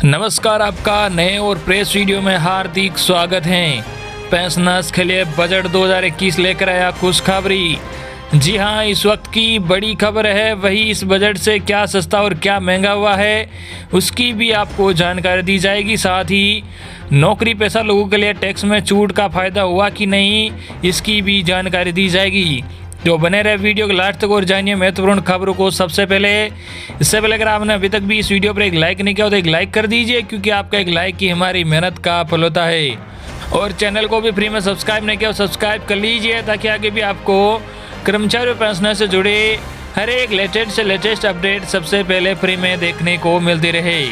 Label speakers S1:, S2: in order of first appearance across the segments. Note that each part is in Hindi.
S1: नमस्कार, आपका नए और प्रेस वीडियो में हार्दिक स्वागत है। पेंशनर्स के लिए बजट 2021 लेकर आया खुशखबरी। जी हां, इस वक्त की बड़ी खबर है वही इस बजट से क्या सस्ता और क्या महंगा हुआ है उसकी भी आपको जानकारी दी जाएगी। साथ ही नौकरी पेशा लोगों के लिए टैक्स में छूट का फ़ायदा हुआ कि नहीं इसकी भी जानकारी दी जाएगी। तो बने रहे वीडियो के लास्ट तक और जानिए महत्वपूर्ण खबरों को सबसे पहले। इससे पहले अगर आपने अभी तक भी इस वीडियो पर एक लाइक नहीं किया तो एक लाइक कर दीजिए, क्योंकि आपका एक लाइक ही हमारी मेहनत का फल होता है। और चैनल को भी फ्री में सब्सक्राइब नहीं किया तो सब्सक्राइब कर लीजिए, ताकि आगे भी आपको कर्मचारी और पेंशनर से जुड़े हर एक लेटेस्ट अपडेट सबसे पहले फ्री में देखने को मिलती रहे।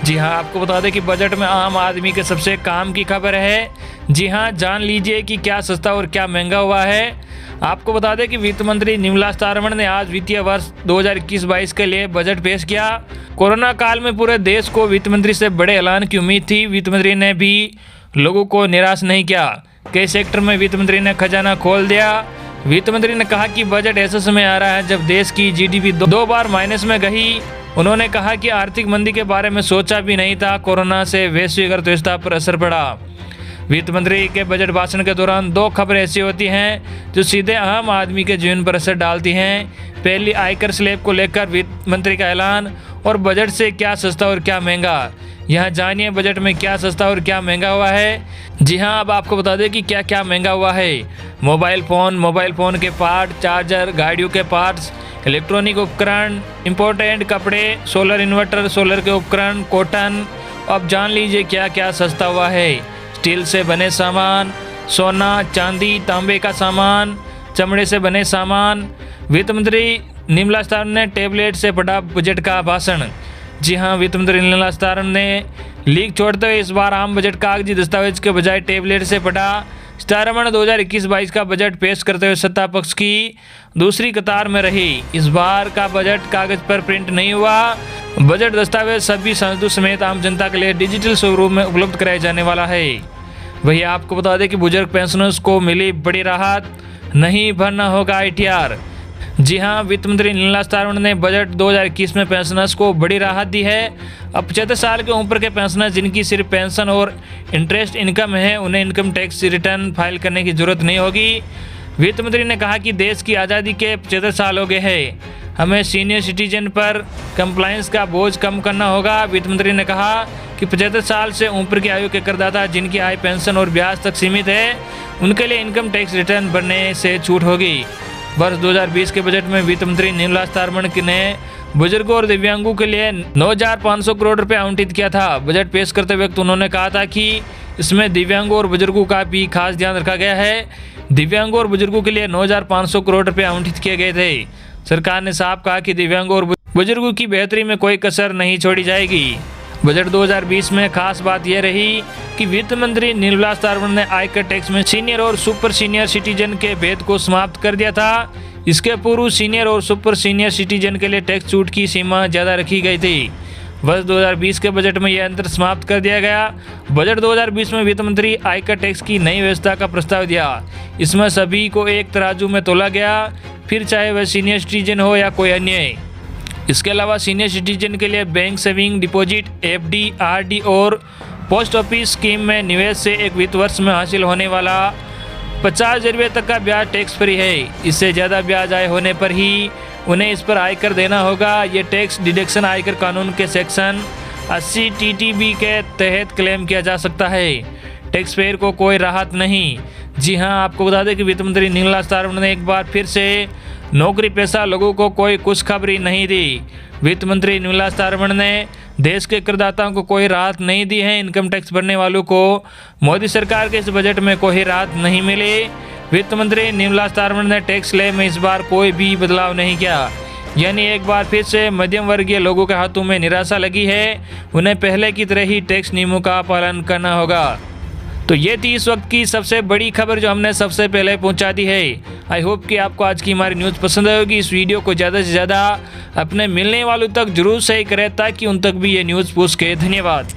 S1: जी हाँ, आपको बता दें कि बजट में आम आदमी के सबसे काम की खबर है। जी हाँ, जान लीजिए कि क्या सस्ता और क्या महंगा हुआ है। आपको बता दें कि वित्त मंत्री निर्मला सीतारमण ने आज वित्तीय वर्ष 2021-22 के लिए बजट पेश किया। कोरोना काल में पूरे देश को वित्त मंत्री से बड़े ऐलान की उम्मीद थी। वित्त मंत्री ने भी लोगों को निराश नहीं किया। कई सेक्टर में वित्त मंत्री ने खजाना खोल दिया। वित्त मंत्री ने कहा कि बजट ऐसे समय आ रहा है जब देश की जीडीपी दो बार माइनस में गई। उन्होंने कहा कि आर्थिक मंदी के बारे में सोचा भी नहीं था। कोरोना से वैश्विक अर्थव्यवस्था पर असर पड़ा। वित्त मंत्री के बजट भाषण के दौरान दो खबरें ऐसी होती हैं जो सीधे आम आदमी के जीवन पर असर डालती हैं। पहली, आयकर स्लैब को लेकर वित्त मंत्री का ऐलान, और बजट से क्या सस्ता और क्या महंगा। यहाँ जानिए बजट में क्या सस्ता और क्या महंगा हुआ है। जी हाँ, अब आपको बता दें कि क्या क्या महंगा हुआ है। मोबाइल फ़ोन के पार्ट, चार्जर, गाड़ियों के पार्ट्स, इलेक्ट्रॉनिक उपकरण, इम्पोर्टेंट कपड़े, सोलर इन्वर्टर, सोलर के उपकरण, कॉटन। अब जान लीजिए क्या क्या सस्ता हुआ है। स्टील से बने सामान, सोना, चांदी, तांबे का सामान, चमड़े से बने सामान। वित्त मंत्री निर्मला सीतारमण ने टैबलेट से पढ़ा बजट का भाषण। जी हाँ, वित्त मंत्री निर्मला सीतारमण ने लीक छोड़ते हुए इस बार आम बजट कागजी दस्तावेज के बजाय टैबलेट से पढ़ा। सीतारमण 2021-22 का बजट पेश करते हुए सत्ता पक्ष की दूसरी कतार में रही। इस बार का बजट कागज पर प्रिंट नहीं हुआ। बजट दस्तावेज सभी सांसदों समेत आम जनता के लिए डिजिटल स्वरूप में उपलब्ध कराया जाने वाला है। वही आपको बता दें कि बुजुर्ग पेंशनर्स को मिली बड़ी राहत, नहीं भरना होगा ITR। जी हाँ, वित्त मंत्री निर्मला सीतारमण ने बजट 2021 में पेंशनर्स को बड़ी राहत दी है। अब 75 साल के ऊपर के पेंशनर जिनकी सिर्फ पेंशन और इंटरेस्ट इनकम है, उन्हें इनकम टैक्स रिटर्न फाइल करने की जरूरत नहीं होगी। वित्त मंत्री ने कहा कि देश की आज़ादी के 75 साल हो गए हैं, हमें सीनियर सिटीजन पर कंप्लायंस का बोझ कम करना होगा। वित्त मंत्री ने कहा कि 75 साल से ऊपर की आयु के करदाता जिनकी आय पेंशन और ब्याज तक सीमित है, उनके लिए इनकम टैक्स रिटर्न भरने से छूट होगी। वर्ष 2020 के बजट में वित्त मंत्री निर्मला सीतारमण ने बुजुर्गों और दिव्यांगों के लिए 9,500 करोड़ रुपए आवंटित किया था। बजट पेश करते वक्त उन्होंने कहा था कि इसमें दिव्यांगों और बुजुर्गों का भी खास ध्यान रखा गया है। दिव्यांगों और बुजुर्गों के लिए 9,500 करोड़ रुपए आवंटित किए गए थे। सरकार ने साफ कहा कि दिव्यांगों और बुजुर्गों की बेहतरी में कोई कसर नहीं छोड़ी जाएगी। बजट 2020 में खास बात यह रही कि वित्त मंत्री निर्मला सीतारमण ने आयकर टैक्स में सीनियर और सुपर सीनियर सिटीजन के भेद को समाप्त कर दिया था। इसके पूर्व सीनियर और सुपर सीनियर सिटीजन के लिए टैक्स छूट की सीमा ज़्यादा रखी गई थी। वर्ष 2020 के बजट में यह अंतर समाप्त कर दिया गया। बजट 2020 में वित्त मंत्री आयकर टैक्स की नई व्यवस्था का प्रस्ताव दिया। इसमें सभी को एक तराजू में तोला गया, फिर चाहे वह सीनियर सिटीजन हो या कोई अन्य। इसके अलावा सीनियर सिटीजन के लिए bank saving deposit, FD, RD और पोस्ट ऑफिस स्कीम में निवेश से एक वित्त वर्ष में हासिल होने वाला 50,000 रुपये तक का ब्याज टैक्स फ्री है। इससे ज़्यादा ब्याज आय होने पर ही उन्हें इस पर आयकर देना होगा। ये टैक्स डिडक्शन आयकर कानून के सेक्शन 80 TTB के तहत क्लेम किया जा सकता है। टैक्स पेयर को कोई राहत नहीं। जी हाँ, आपको बता दें कि वित्त मंत्री निर्मला सीतारमण ने एक बार फिर से नौकरी पेशा लोगों को कोई खुशखबरी नहीं दी। वित्त मंत्री निर्मला सीतारमण ने देश के करदाताओं को कोई राहत नहीं दी है। इनकम टैक्स भरने वालों को मोदी सरकार के इस बजट में कोई राहत नहीं मिली। वित्त मंत्री निर्मला सीतारमण ने टैक्स स्लैब में इस बार कोई भी बदलाव नहीं किया। यानी एक बार फिर से मध्यम वर्गीय लोगों के हाथों में निराशा लगी है। उन्हें पहले की तरह ही टैक्स नियमों का पालन करना होगा। तो ये थी इस वक्त की सबसे बड़ी खबर जो हमने सबसे पहले पहुंचा दी है। आई होप कि आपको आज की हमारी न्यूज़ पसंद आएगी। इस वीडियो को ज़्यादा से ज़्यादा अपने मिलने वालों तक जरूर शेयर करें, ताकि उन तक भी ये न्यूज़ पहुंच सके। धन्यवाद।